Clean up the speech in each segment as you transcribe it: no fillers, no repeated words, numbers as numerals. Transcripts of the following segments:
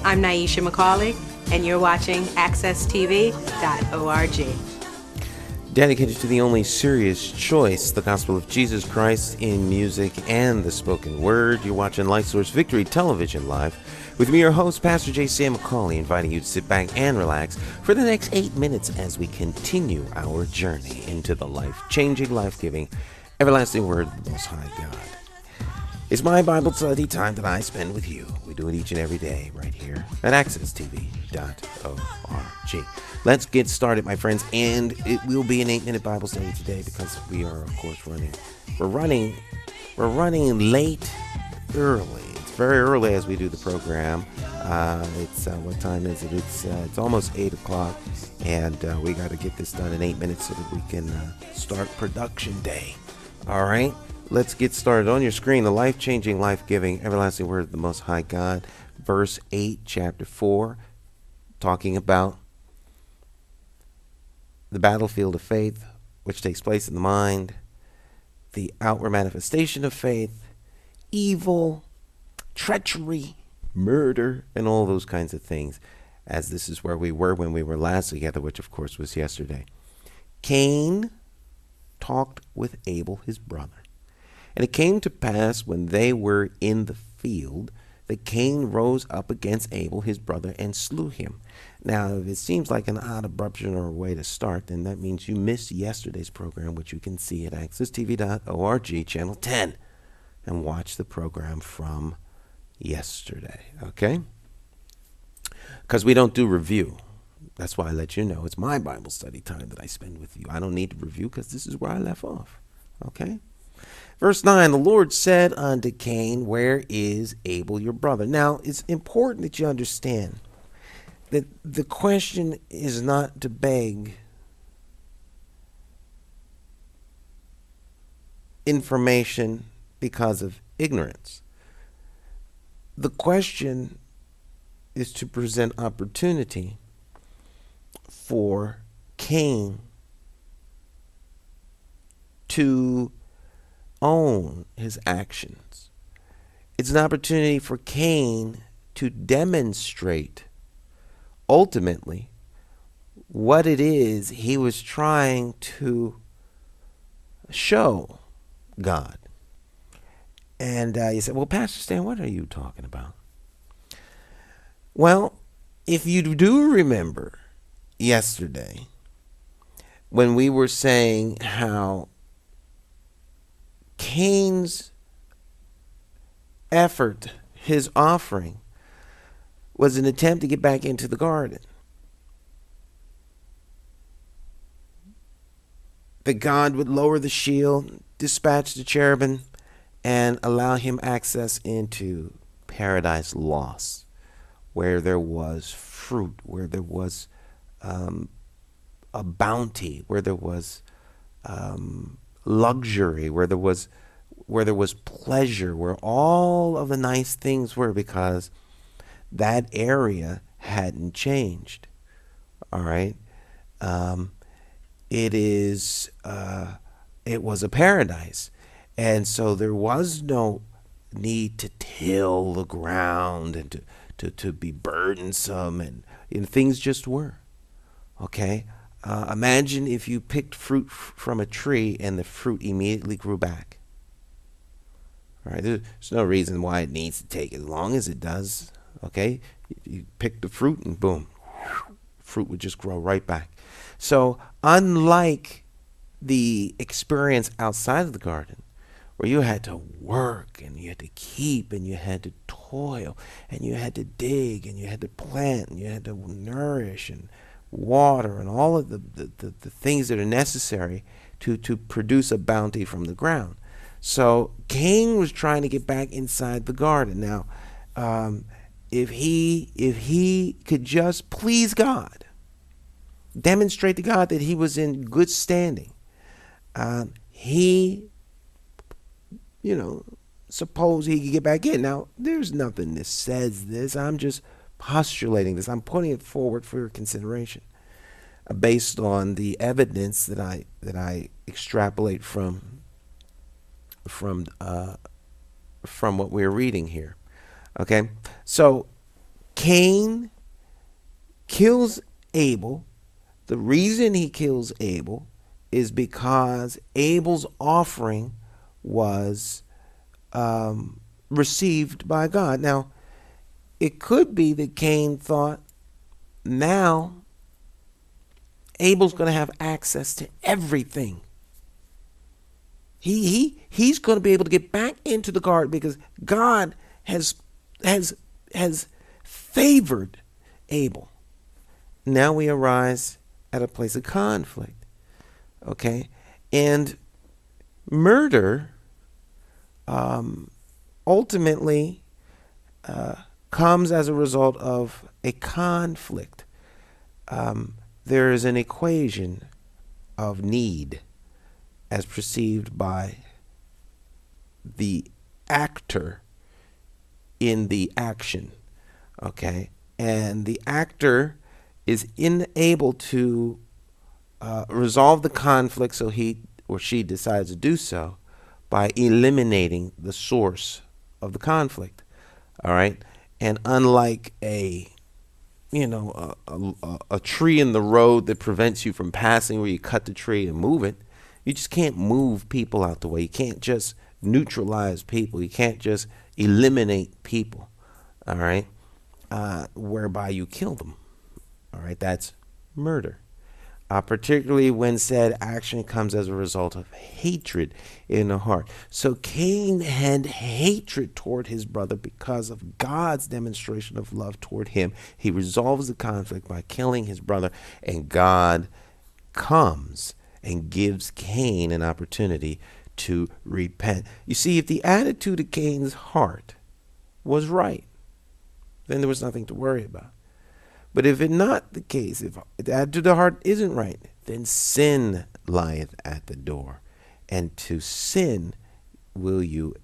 I'm Nyesha McCauley, and you're watching AccessTV.org. Dedicated to the only serious choice, the gospel of Jesus Christ in music and the spoken word. You're watching LifeSource Victory Television Live with me, your host, Pastor Nyesha McCauley, inviting you to sit back and relax for the next 8 minutes as we continue our journey into the life-changing, life-giving, everlasting word of the Most High God. It's my Bible study time that I spend with you. We do it each and every day right here at AccessTV.org. Let's get started, my friends, and it will be an 8-minute Bible study today because we are, of course, running. We're running late, early. It's very early as we do the program. What time is it? It's almost 8 o'clock, and we got to get this done in 8 minutes so that we can start production day. All right, let's get started. On your screen, the life-changing, life-giving, everlasting word of the Most High God, verse 8, chapter 4, talking about the battlefield of faith, which takes place in the mind, the outward manifestation of faith, evil, treachery, murder, and all those kinds of things, as this is where we were when we were last together, which of course was yesterday. Cain talked with Abel, his brother. And it came to pass when they were in the field that Cain rose up against Abel, his brother, and slew him. Now, if it seems like an odd abruption or a way to start, then that means you missed yesterday's program, which you can see at AccessTV.org, channel 10, and watch the program from yesterday, okay? Because we don't do review. That's why I let you know it's my Bible study time that I spend with you. I don't need to review because this is where I left off, okay? Verse 9, the Lord said unto Cain, where is Abel your brother? Now, it's important that you understand that the question is not to beg information because of ignorance. The question is to present opportunity for Cain to own his actions. It's an opportunity for Cain to demonstrate ultimately what it is he was trying to show God. And you said, well, Pastor Stan, what are you talking about? Well, if you do remember yesterday when we were saying how Cain's effort, his offering, was an attempt to get back into the garden, that God would lower the shield, dispatch the cherubim, and allow him access into paradise lost, where there was fruit, where there was a bounty, where there was luxury, where there was pleasure, where all of the nice things were, because that area hadn't changed. All right. It was a paradise. And so there was no need to till the ground and to be burdensome, and things just were. Okay. Imagine if you picked fruit from a tree and the fruit immediately grew back. All right, there's no reason why it needs to take as long as it does. Okay, you pick the fruit and boom, fruit would just grow right back. So unlike the experience outside of the garden, where you had to work and you had to keep and you had to toil and you had to dig and you had to plant and you had to nourish and water and all of the things that are necessary to produce a bounty from the ground. So Cain was trying to get back inside the garden. Now, if he could just please God, demonstrate to God that he was in good standing, suppose he could get back in. Now, there's nothing that says this. I'm just postulating this. I'm putting it forward for your consideration, based on the evidence that I extrapolate from what we're reading here. Okay, so Cain kills Abel. The reason he kills Abel is because Abel's offering was received by God. Now, it could be that Cain thought, now Abel's going to have access to everything. He's going to be able to get back into the garden because God has favored Abel. Now we arise at a place of conflict. Okay? And murder ultimately comes as a result of a conflict. There is an equation of need as perceived by the actor in the action. Okay? And the actor is unable to resolve the conflict, so he or she decides to do so by eliminating the source of the conflict. All right? And unlike a tree in the road that prevents you from passing, where you cut the tree and move it, you just can't move people out the way. You can't just neutralize people. You can't just eliminate people. All right? Whereby you kill them. All right? That's murder. Particularly when said action comes as a result of hatred in the heart. So Cain had hatred toward his brother because of God's demonstration of love toward him. He resolves the conflict by killing his brother, and God comes and gives Cain an opportunity to repent. You see, if the attitude of Cain's heart was right, then there was nothing to worry about. But if it not the case, if the attitude of the heart isn't right, then sin lieth at the door. And to sin will you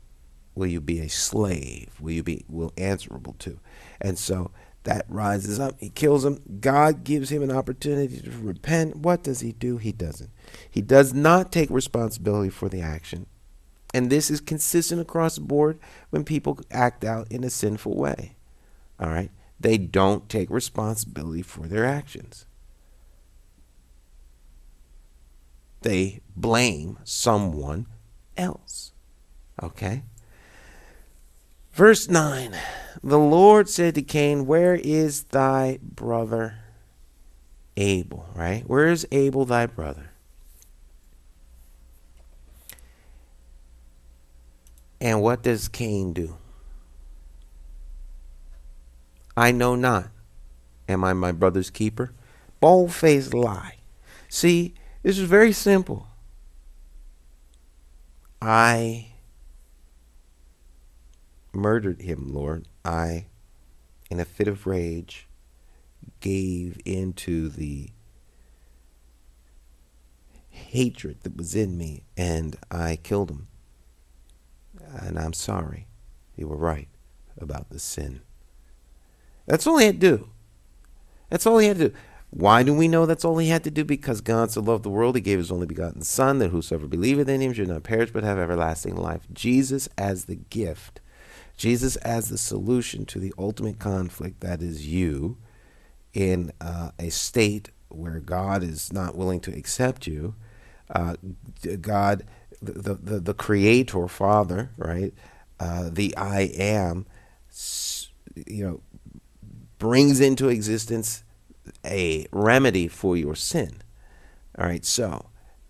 be a slave? Will answerable to? And so that rises up. He kills him. God gives him an opportunity to repent. What does he do? He doesn't. He does not take responsibility for the action. And this is consistent across the board when people act out in a sinful way. All right? They don't take responsibility for their actions. They blame someone else. Okay? Verse 9. The Lord said to Cain, where is thy brother Abel? Right? Where is Abel thy brother? And what does Cain do? I know not. Am I my brother's keeper? Bold-faced lie. See, this is very simple. I murdered him, Lord. I, in a fit of rage, gave into the hatred that was in me, and I killed him. And I'm sorry. You were right about the sin. That's all he had to do. That's all he had to do. Why do we know that's all he had to do? Because God so loved the world, he gave his only begotten Son, that whosoever believeth in him should not perish but have everlasting life. Jesus as the gift. Jesus as the solution to the ultimate conflict, that is you, in a state where God is not willing to accept you. God, the Creator, Father, right? The I Am, brings into existence a remedy for your sin. All right, so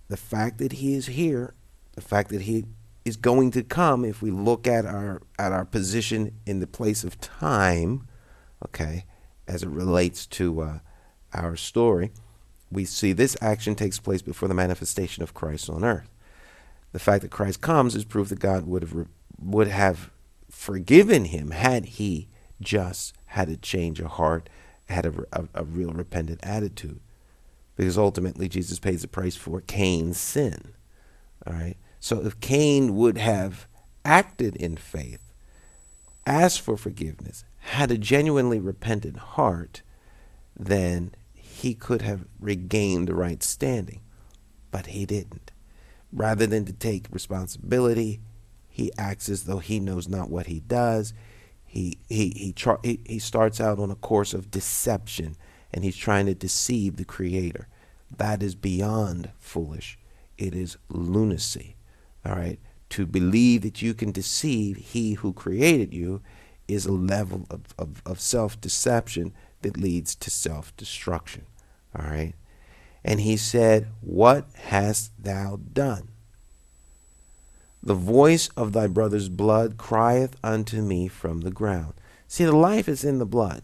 the fact that he is here, the fact that he is going to come, if we look at our position in the place of time, okay, as it relates to our story, we see this action takes place before the manifestation of Christ on earth. The fact that Christ comes is proof that God would have forgiven him had he just had a change of heart, had a real repentant attitude. Because ultimately Jesus pays the price for Cain's sin. All right. So if Cain would have acted in faith, asked for forgiveness, had a genuinely repentant heart, then he could have regained the right standing. But he didn't. Rather than to take responsibility, he acts as though he knows not what he does. He starts out on a course of deception, and he's trying to deceive the Creator. That is beyond foolish. It is lunacy. All right. To believe that you can deceive He who created you is a level of self-deception that leads to self-destruction. All right. And he said, "What hast thou done? The voice of thy brother's blood crieth unto me from the ground." See, the life is in the blood.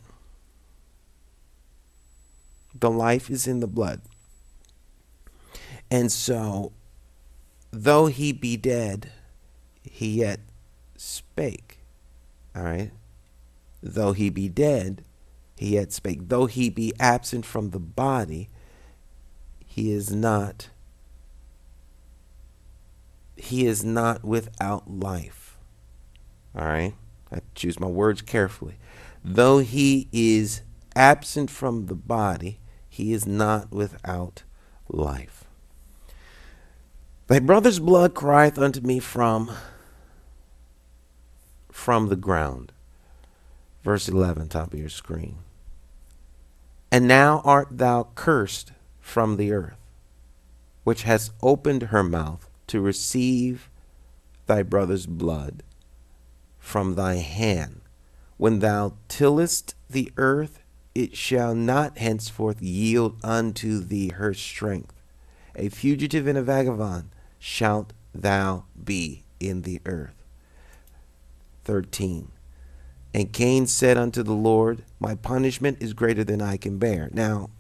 The life is in the blood. And so, though he be dead, he yet spake. All right? Though he be dead, he yet spake. Though he be absent from the body, he is not without life. All right? I choose my words carefully. Though he is absent from the body, he is not without life. Thy brother's blood crieth unto me from the ground. Verse 11, top of your screen. And now art thou cursed from the earth, which has opened her mouth to receive thy brother's blood from thy hand. When thou tillest the earth, it shall not henceforth yield unto thee her strength. A fugitive and a vagabond shalt thou be in the earth. 13. And Cain said unto the Lord, my punishment is greater than I can bear. Now,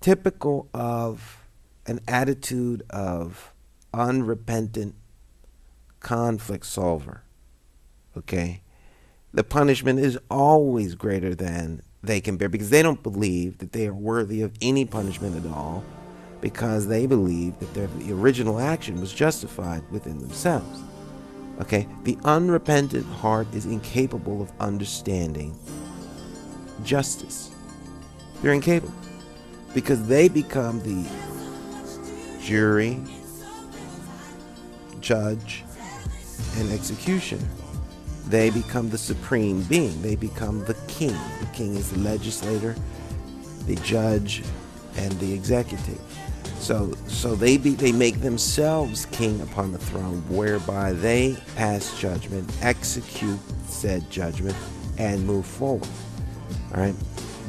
typical of an attitude of unrepentant conflict solver, okay? The punishment is always greater than they can bear because they don't believe that they are worthy of any punishment at all, because they believe that the original action was justified within themselves. Okay, the unrepentant heart is incapable of understanding justice. They're incapable because they become the jury, judge, and executioner. They become the supreme being. They become the king. The king is the legislator, the judge, and the executive. So they make themselves king upon the throne, whereby they pass judgment, execute said judgment, and move forward. All right,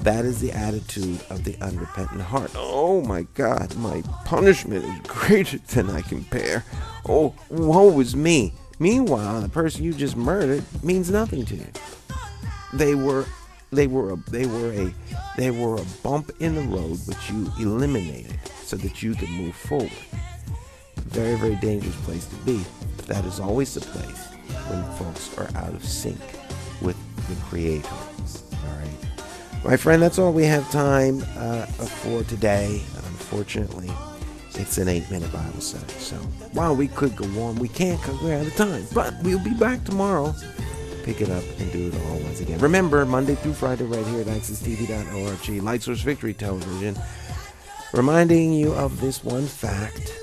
that is the attitude of the unrepentant heart. Oh my God, my punishment is greater than I can bear. Oh, woe is me. Meanwhile, the person you just murdered means nothing to you. They were a bump in the road which you eliminated so that you could move forward. Very, very dangerous place to be. But that is always the place when folks are out of sync with the Creator. All right, my friend, that's all we have time for today. Unfortunately, it's an 8-minute Bible study. So while we could go on, we can't because we're out of time. But we'll be back tomorrow. Pick it up and do it all once again. Remember, Monday through Friday right here at accesstv.org, Light Source Victory Television, reminding you of this one fact,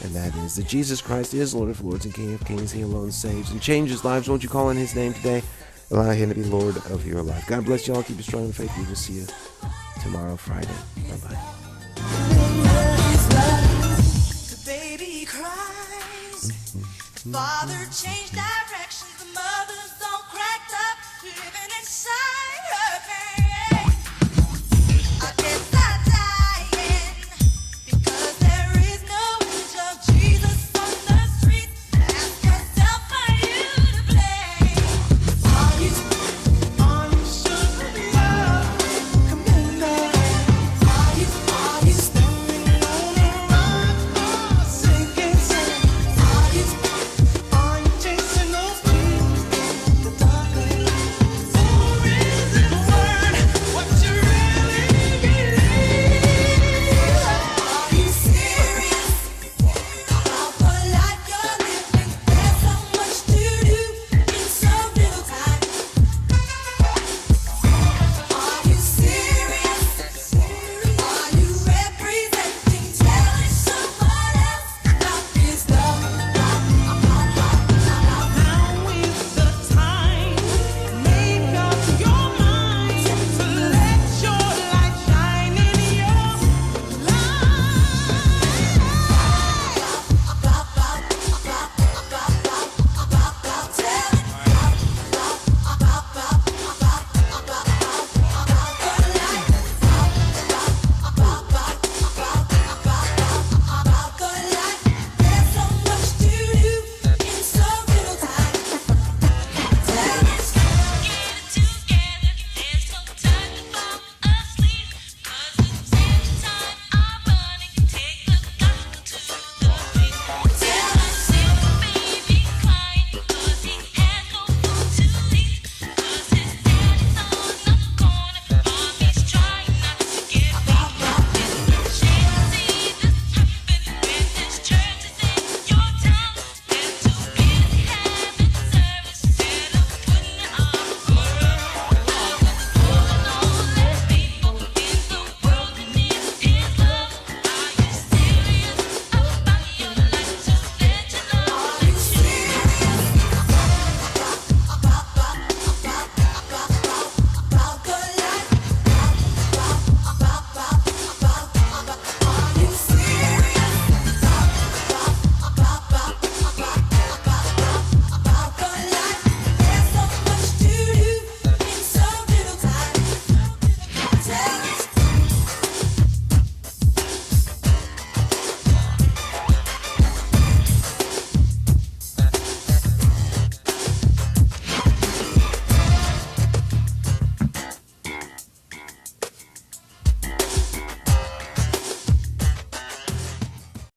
and that is that Jesus Christ is Lord of Lords and King of Kings. He alone saves and changes lives. Won't you call on His name today? Allow Him to be Lord of your life. God bless you all. Keep you strong in faith. We will see you tomorrow, Friday. Bye-bye. The baby cries. Father, change that